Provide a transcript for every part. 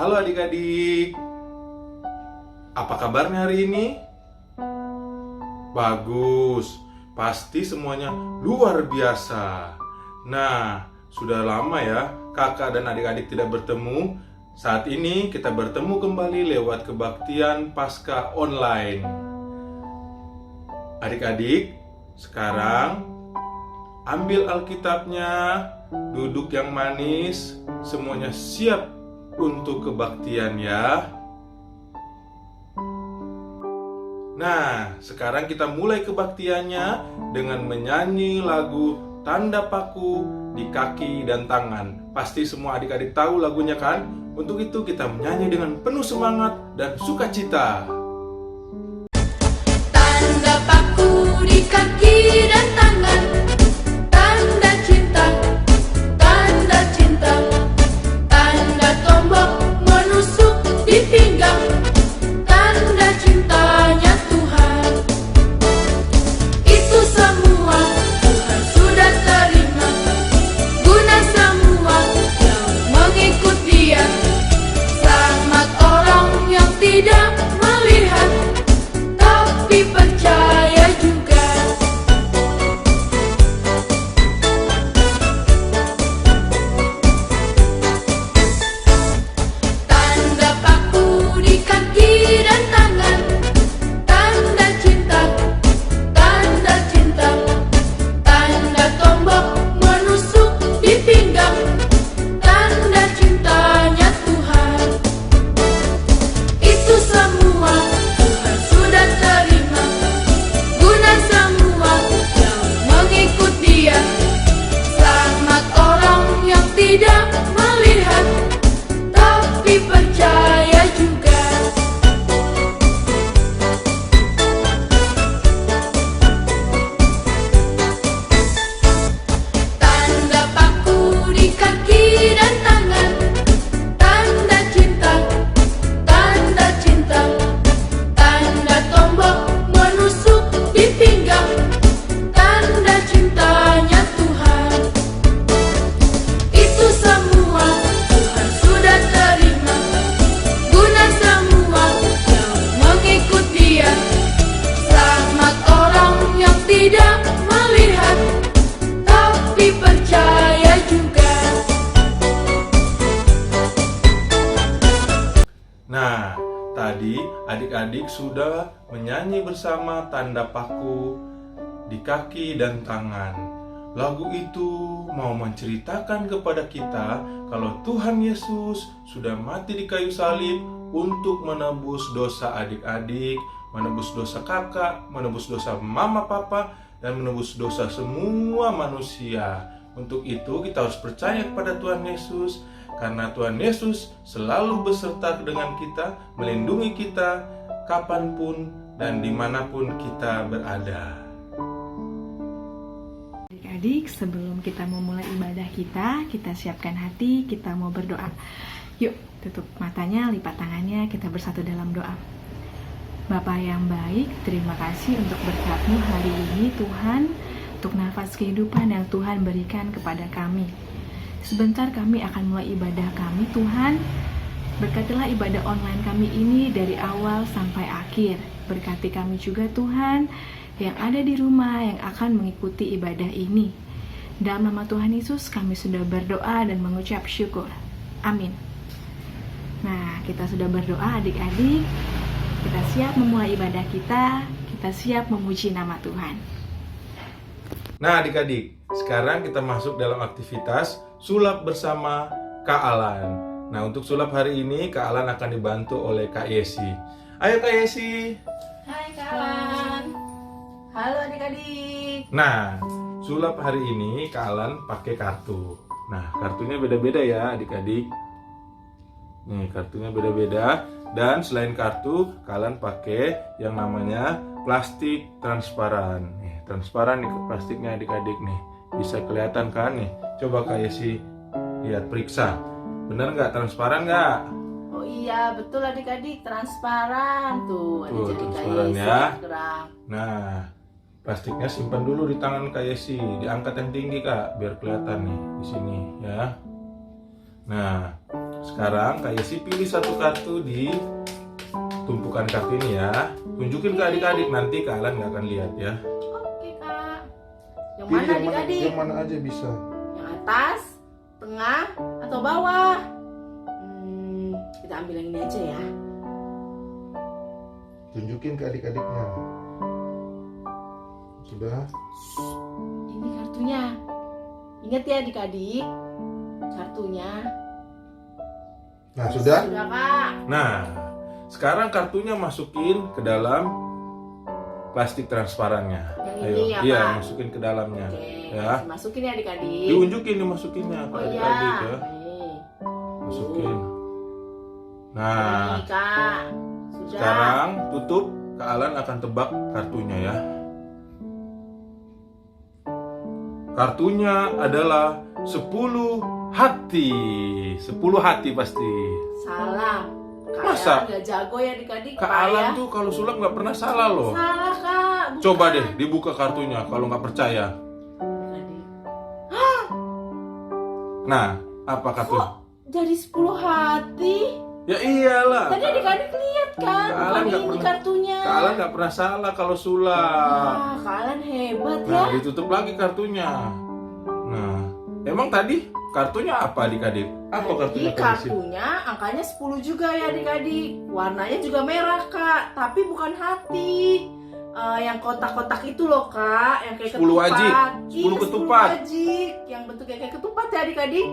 Halo adik-adik, apa kabarnya hari ini? Bagus, pasti semuanya luar biasa. Nah, sudah lama ya kakak dan adik-adik tidak bertemu. Saat ini kita bertemu kembali lewat kebaktian Paskah online. Adik-adik, sekarang ambil Alkitabnya, duduk yang manis, semuanya siap untuk kebaktian ya. Nah, sekarang kita mulai kebaktiannya dengan menyanyi lagu Tanda Paku di Kaki dan Tangan. Pasti semua adik-adik tahu lagunya kan? Untuk itu kita menyanyi dengan penuh semangat dan sukacita. Tanda paku di kaki dan tangan, tanda cinta, tanda cinta. Tanda tombak menusuk di pinggang, tanda cintanya Tuhan. Itu semua Tuhan sudah terima, guna semua yang mengikut Dia. Selamat orang yang tidak melihat, tapi percaya juga. Tanda paku di kaki dan tangan, tanda cinta, tanda cinta. Tanda tombak menusuk di pinggang, tanda cintanya Tuhan. Itu semua Tuhan sudah terima, guna semua yang mengikut Dia. Selamat orang yang tidak melihat, tapi percaya juga. Tanda paku di kaki dan tangan, tanda cinta, tanda cinta. Tanda tombak menusuk di pinggang, tanda cintanya Tuhan. Itu semua Tuhan sudah terima, guna semua yang mengikut Dia. Selamat orang yang tidak melihat, tapi percaya juga. Nah, tadi adik-adik sudah menyanyi bersama Tanda Paku di Kaki dan Tangan. Lagu itu mau menceritakan kepada kita kalau Tuhan Yesus sudah mati di kayu salib untuk menebus dosa adik-adik, menebus dosa kakak, menebus dosa mama papa, dan menebus dosa semua manusia. Untuk itu kita harus percaya kepada Tuhan Yesus, karena Tuhan Yesus selalu beserta dengan kita, melindungi kita kapanpun dan dimanapun kita berada. Adik-adik, sebelum kita memulai ibadah kita siapkan hati, kita mau berdoa. Yuk, tutup matanya, lipat tangannya, kita bersatu dalam doa. Bapa yang baik, terima kasih untuk berkat-Mu hari ini Tuhan, untuk nafas kehidupan yang Tuhan berikan kepada kami. Sebentar kami akan mulai ibadah kami Tuhan. Berkatilah ibadah online kami ini dari awal sampai akhir. Berkati kami juga Tuhan yang ada di rumah yang akan mengikuti ibadah ini. Dalam nama Tuhan Yesus kami sudah berdoa dan mengucap syukur. Amin. Nah, kita sudah berdoa adik-adik. Kita siap memulai ibadah kita siap memuji nama Tuhan. Nah adik-adik, sekarang kita masuk dalam aktivitas sulap bersama Kak Alan. Nah untuk sulap hari ini Kak Alan akan dibantu oleh Kak Yesi. Ayo Kak Yesi. Hai Kak Alan. Halo adik-adik. Nah sulap hari ini Kak Alan pakai kartu. Nah kartunya beda-beda ya adik-adik. Nih kartunya beda-beda. Dan selain kartu, kalian pakai yang namanya plastik transparan. Nih, transparan nih plastiknya adik-adik nih. Bisa kelihatan kan nih? Coba Kak Yesi lihat periksa. Bener nggak? Transparan nggak? Oh iya, betul adik-adik, transparan tuh. Ada jadi transparan kayak ya. gerak. Nah, plastiknya simpan dulu di tangan Kak Yesi. Diangkat yang tinggi Kak, biar kelihatan nih di sini ya. Nah, Sekarang Kak Yesi pilih satu kartu di tumpukan kartu ini ya. Tunjukin ke adik-adik, nanti Kak Alan nggak akan lihat ya. Oke kak. Yang Pilih mana adik-adik? yang mana aja bisa. Yang atas, tengah, atau bawah? Kita ambil yang ini aja ya. Tunjukin ke adik-adiknya. Sudah? Ini kartunya. Ingat ya adik-adik, kartunya. Nah, sudah? Sudah kak. Nah, sekarang kartunya masukin ke dalam plastik transparannya. Yang Ayo, ini ya, iya, Kak? masukin ke dalamnya. Oke, Ya. masukin ya adik-adik. Diunjukin dimasukinnya ke Oh iya. adik-adik ya. Nih. Masukin. Nah, Nih kak. Sudah. sekarang tutup. Kak Alan akan tebak kartunya ya. Kartunya adalah 10 hati. 10 hati pasti. Salah. Kak Masa? Alan nggak jago ya adik-adik. Kak Pak, Alan ya. tuh kalau sulap nggak pernah salah loh. Salah kak. Bukan. Coba deh dibuka kartunya kalau nggak percaya. Adik. Nah, apa kartu? Kok jadi 10 hati? Ya iyalah. Tadi adik-adik lihat kan? Kak Alan Bukan nggak ini pernah- kartunya. Kak Alan nggak pernah salah kalau sulap. Kak Alan hebat ya. Nah, ditutup lagi kartunya. Nah, emang tadi kartunya apa adik-adik? Apa kartunya Jadi Kak Yesi? kartunya angkanya 10 juga ya adik-adik. Warnanya juga merah kak, tapi bukan hati. Yang kotak-kotak itu loh kak, yang kayak 10 wajik, 10 Iya, ketupat. 10 wajik, yang bentuknya kayak ketupat ya adik-adik.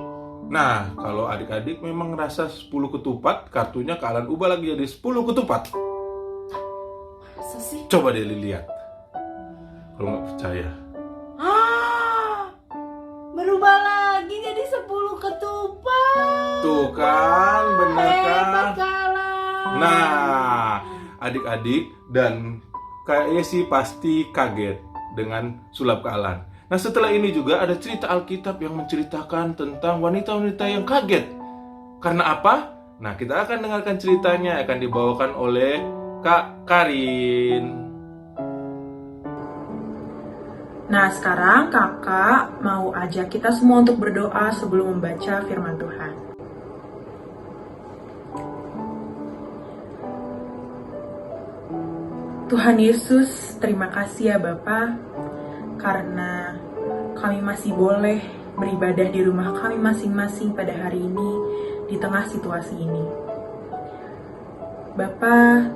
Nah, kalau adik-adik memang ngerasa 10 ketupat, kartunya Kak Alan ubah lagi jadi 10 ketupat. Masa sih? Coba deh lihat. Kalau nggak percaya. Berubah lagi jadi 10 ketupat. Tuh kan, bener kan? Hebat Kak Alan. Nah, adik-adik dan Kak Yesi pasti kaget dengan sulap Kak Alan. Nah, setelah ini juga ada cerita Alkitab yang menceritakan tentang wanita-wanita yang kaget. Karena apa? Nah, kita akan dengarkan ceritanya, akan dibawakan oleh Kak Karin. Nah, sekarang kakak mau ajak kita semua untuk berdoa sebelum membaca firman Tuhan. Tuhan Yesus, terima kasih ya Bapa, karena kami masih boleh beribadah di rumah kami masing-masing pada hari ini, di tengah situasi ini. Bapa,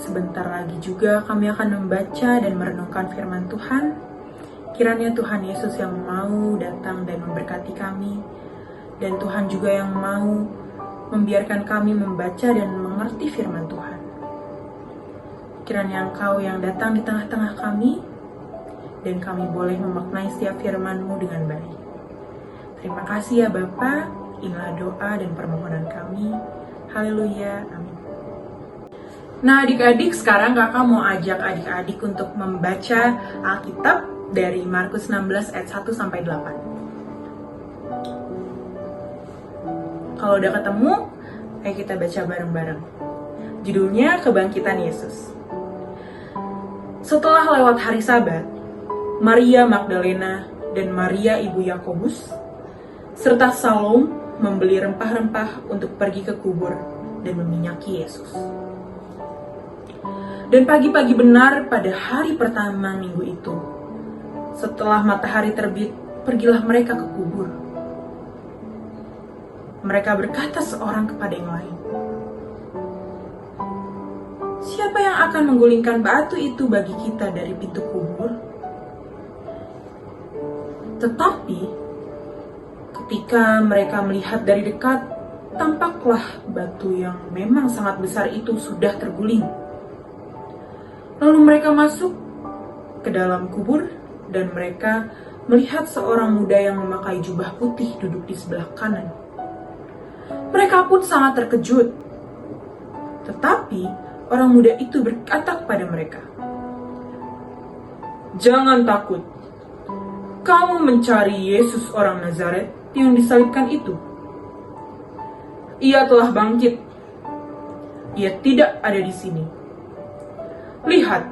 sebentar lagi juga kami akan membaca dan merenungkan firman Tuhan. Kiranya Tuhan Yesus yang mau datang dan memberkati kami, dan Tuhan juga yang mau membiarkan kami membaca dan mengerti firman Tuhan. Kiranya Engkau yang datang di tengah-tengah kami, dan kami boleh memaknai setiap firman-Mu dengan baik. Terima kasih ya Bapa, inilah doa dan permohonan kami. Haleluya, amin. Nah adik-adik, sekarang kakak mau ajak adik-adik untuk membaca Alkitab dari Markus 16 ayat 1 sampai 8. Kalau udah ketemu, ayo kita baca bareng-bareng. Judulnya Kebangkitan Yesus. Setelah lewat hari Sabat, Maria Magdalena dan Maria ibu Yakobus serta Salom membeli rempah-rempah untuk pergi ke kubur dan meminyaki Yesus. Dan pagi-pagi benar pada hari pertama minggu itu, setelah matahari terbit, pergilah mereka ke kubur. Mereka berkata seorang kepada yang lain, "Siapa yang akan menggulingkan batu itu bagi kita dari pintu kubur?" Tetapi ketika mereka melihat dari dekat, tampaklah batu yang memang sangat besar itu sudah terguling. Lalu mereka masuk ke dalam kubur dan mereka melihat seorang muda yang memakai jubah putih duduk di sebelah kanan. Mereka pun sangat terkejut. Tetapi orang muda itu berkata kepada mereka, "Jangan takut. Kamu mencari Yesus orang Nazaret yang disalibkan itu. Ia telah bangkit. Ia tidak ada di sini. Lihat,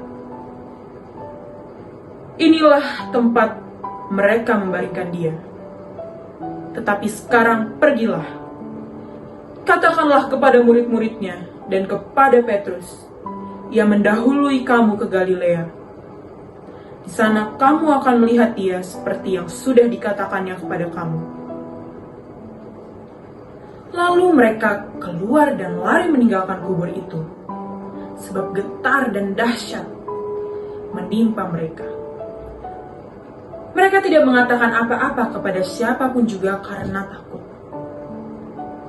inilah tempat mereka membaringkan dia. Tetapi sekarang pergilah Katakanlah kepada murid-muridnya dan kepada Petrus, ia mendahului kamu ke Galilea. Di sana kamu akan melihat dia seperti yang sudah dikatakannya kepada kamu." Lalu mereka keluar dan lari meninggalkan kubur itu, sebab getar dan dahsyat menimpa mereka. Mereka tidak mengatakan apa-apa kepada siapapun juga karena takut.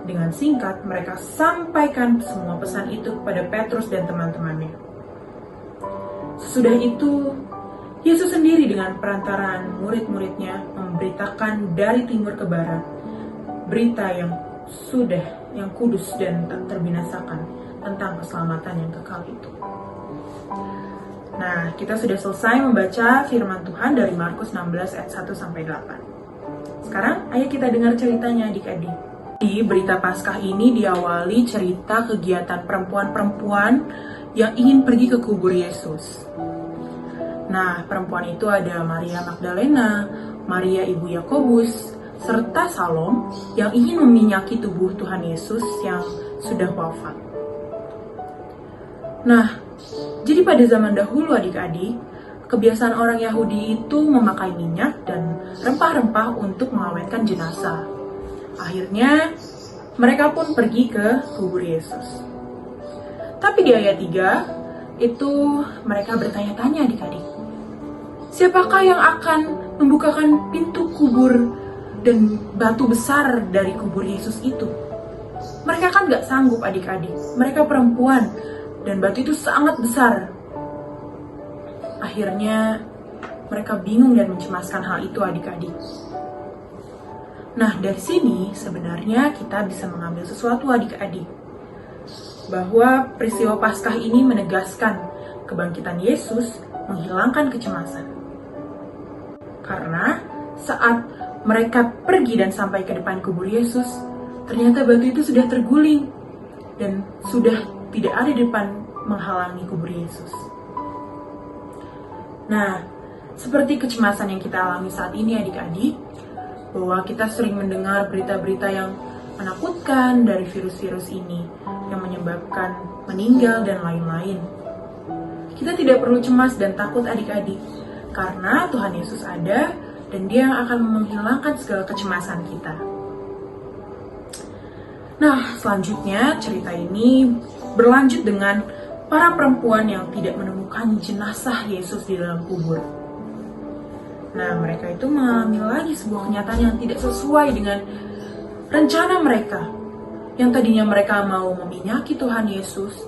Dengan singkat, mereka sampaikan semua pesan itu kepada Petrus dan teman-temannya. Sesudah itu, Yesus sendiri dengan perantaraan murid-muridnya memberitakan dari timur ke barat berita yang kudus dan tak terbinasakan tentang keselamatan yang kekal itu. Nah, kita sudah selesai membaca firman Tuhan dari Markus 16 ayat 1-8. Sekarang, ayo kita dengar ceritanya adik-adik. Di berita Paskah ini diawali cerita kegiatan perempuan-perempuan yang ingin pergi ke kubur Yesus. Nah, perempuan itu ada Maria Magdalena, Maria ibu Yakobus, serta Salom yang ingin meminyaki tubuh Tuhan Yesus yang sudah wafat. Nah, jadi pada zaman dahulu adik-adik, kebiasaan orang Yahudi itu memakai minyak dan rempah-rempah untuk mengawetkan jenazah. Akhirnya, mereka pun pergi ke kubur Yesus. Tapi di ayat 3, itu mereka bertanya-tanya adik-adik. Siapakah yang akan membukakan pintu kubur dan batu besar dari kubur Yesus itu? Mereka kan gak sanggup adik-adik. Mereka perempuan dan batu itu sangat besar. Akhirnya, mereka bingung dan mencemaskan hal itu adik-adik. Nah, dari sini sebenarnya kita bisa mengambil sesuatu adik-adik. Bahwa peristiwa Paskah ini menegaskan kebangkitan Yesus menghilangkan kecemasan. Karena saat mereka pergi dan sampai ke depan kubur Yesus, ternyata batu itu sudah terguling dan sudah tidak ada di depan menghalangi kubur Yesus. Nah, seperti kecemasan yang kita alami saat ini adik-adik, bahwa kita sering mendengar berita-berita yang menakutkan dari virus-virus ini yang menyebabkan meninggal dan lain-lain. Kita tidak perlu cemas dan takut adik-adik, karena Tuhan Yesus ada dan Dia yang akan menghilangkan segala kecemasan kita. Nah, selanjutnya cerita ini berlanjut dengan para perempuan yang tidak menemukan jenazah Yesus di dalam kubur. Nah, mereka itu mengalami lagi sebuah kenyataan yang tidak sesuai dengan rencana mereka. Yang tadinya mereka mau meminyaki Tuhan Yesus,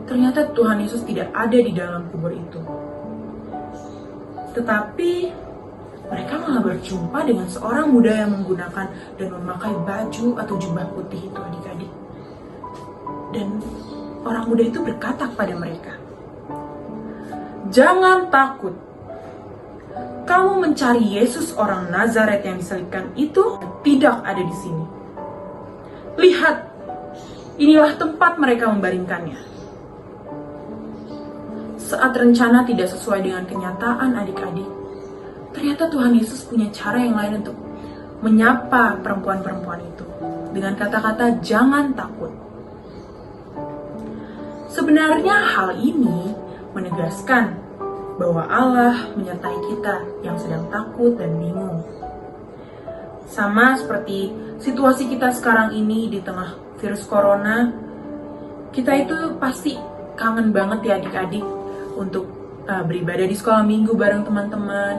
ternyata Tuhan Yesus tidak ada di dalam kubur itu. Tetapi, mereka malah berjumpa dengan seorang muda yang menggunakan dan memakai baju atau jubah putih itu adik-adik. Dan orang muda itu berkata kepada mereka, "Jangan takut. Kamu mencari Yesus orang Nazaret yang disalibkan itu tidak ada di sini. Lihat, inilah tempat mereka membaringkannya." Saat rencana tidak sesuai dengan kenyataan adik-adik, ternyata Tuhan Yesus punya cara yang lain untuk menyapa perempuan-perempuan itu dengan kata-kata "jangan takut". Sebenarnya hal ini menegaskan bahwa Allah menyertai kita yang sedang takut dan bingung. Sama seperti situasi kita sekarang ini di tengah virus corona, kita itu pasti kangen banget ya adik-adik untuk beribadah di sekolah minggu bareng teman-teman,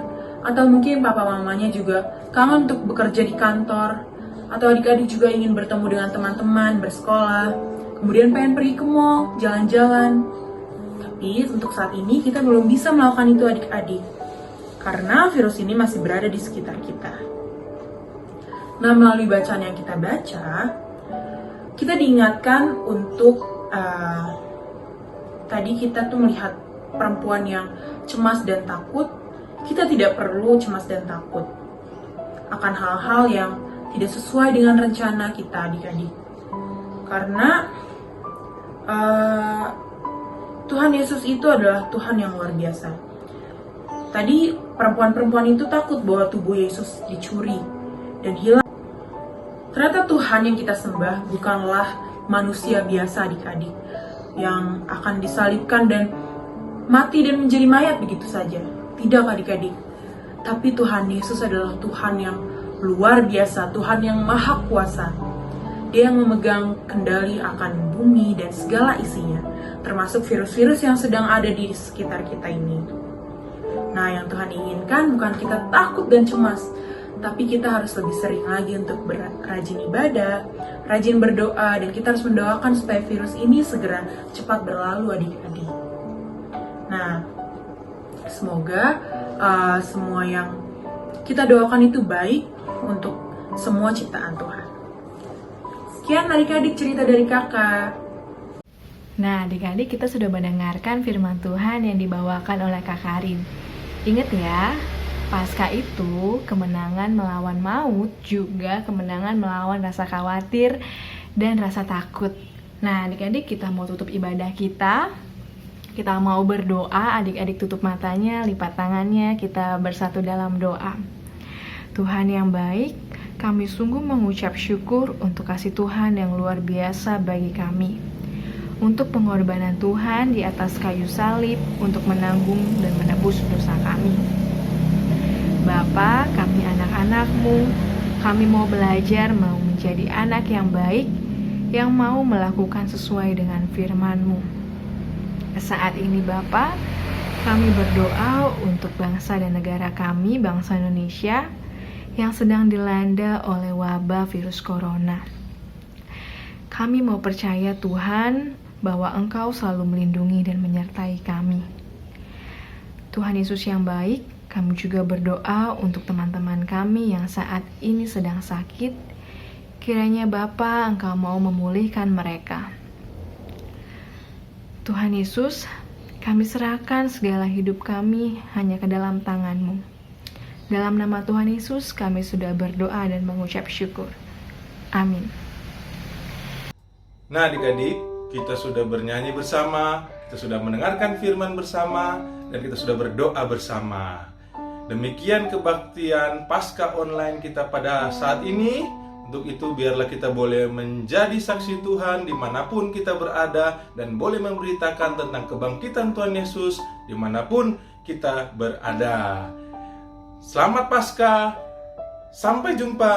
atau mungkin papa mamanya juga kangen untuk bekerja di kantor, atau adik-adik juga ingin bertemu dengan teman-teman, bersekolah, kemudian pengen pergi ke mall, jalan-jalan. Tapi untuk saat ini kita belum bisa melakukan itu adik-adik, karena virus ini masih berada di sekitar kita. Nah, melalui bacaan yang kita baca, kita diingatkan untuk tadi kita tuh melihat perempuan yang cemas dan takut. Kita tidak perlu cemas dan takut akan hal-hal yang tidak sesuai dengan rencana kita adik-adik. Karena Tuhan Yesus itu adalah Tuhan yang luar biasa. Tadi perempuan-perempuan itu takut bahwa tubuh Yesus dicuri dan hilang. Ternyata Tuhan yang kita sembah bukanlah manusia biasa adik-adik yang akan disalibkan dan mati dan menjadi mayat begitu saja. Tidak adik-adik. Tapi Tuhan Yesus adalah Tuhan yang luar biasa, Tuhan yang maha kuasa. Dia yang memegang kendali akan bumi dan segala isinya, termasuk virus-virus yang sedang ada di sekitar kita ini. Nah, yang Tuhan inginkan bukan kita takut dan cemas, tapi kita harus lebih sering lagi untuk rajin ibadah, rajin berdoa, dan kita harus mendoakan supaya virus ini segera cepat berlalu adik-adik. Nah, semoga semua yang kita doakan itu baik untuk semua ciptaan Tuhan. Sekian adik-adik cerita dari kakak. Nah, adik-adik kita sudah mendengarkan firman Tuhan yang dibawakan oleh Kak Karin. Ingat ya, Paskah itu kemenangan melawan maut, juga kemenangan melawan rasa khawatir dan rasa takut. Nah, adik-adik kita mau tutup ibadah kita. Kita mau berdoa, adik-adik tutup matanya, lipat tangannya, kita bersatu dalam doa. Tuhan yang baik, kami sungguh mengucap syukur untuk kasih Tuhan yang luar biasa bagi kami. Untuk pengorbanan Tuhan di atas kayu salib untuk menanggung dan menebus dosa kami. Bapa, kami anak-anak-Mu, kami mau belajar mau menjadi anak yang baik, yang mau melakukan sesuai dengan firman-Mu. Saat ini Bapa, kami berdoa untuk bangsa dan negara kami, bangsa Indonesia, yang sedang dilanda oleh wabah virus corona. Kami mau percaya Tuhan bahwa Engkau selalu melindungi dan menyertai kami. Tuhan Yesus yang baik, kami juga berdoa untuk teman-teman kami yang saat ini sedang sakit. Kiranya Bapa, Engkau mau memulihkan mereka. Tuhan Yesus, kami serahkan segala hidup kami hanya ke dalam tangan-Mu. Dalam nama Tuhan Yesus, kami sudah berdoa dan mengucap syukur. Amin. Nah adik-adik, kita sudah bernyanyi bersama, kita sudah mendengarkan firman bersama, dan kita sudah berdoa bersama. Demikian kebaktian Paskah online kita pada saat ini. Untuk itu biarlah kita boleh menjadi saksi Tuhan dimanapun kita berada, dan boleh memberitakan tentang kebangkitan Tuhan Yesus dimanapun kita berada. Selamat Paskah, sampai jumpa.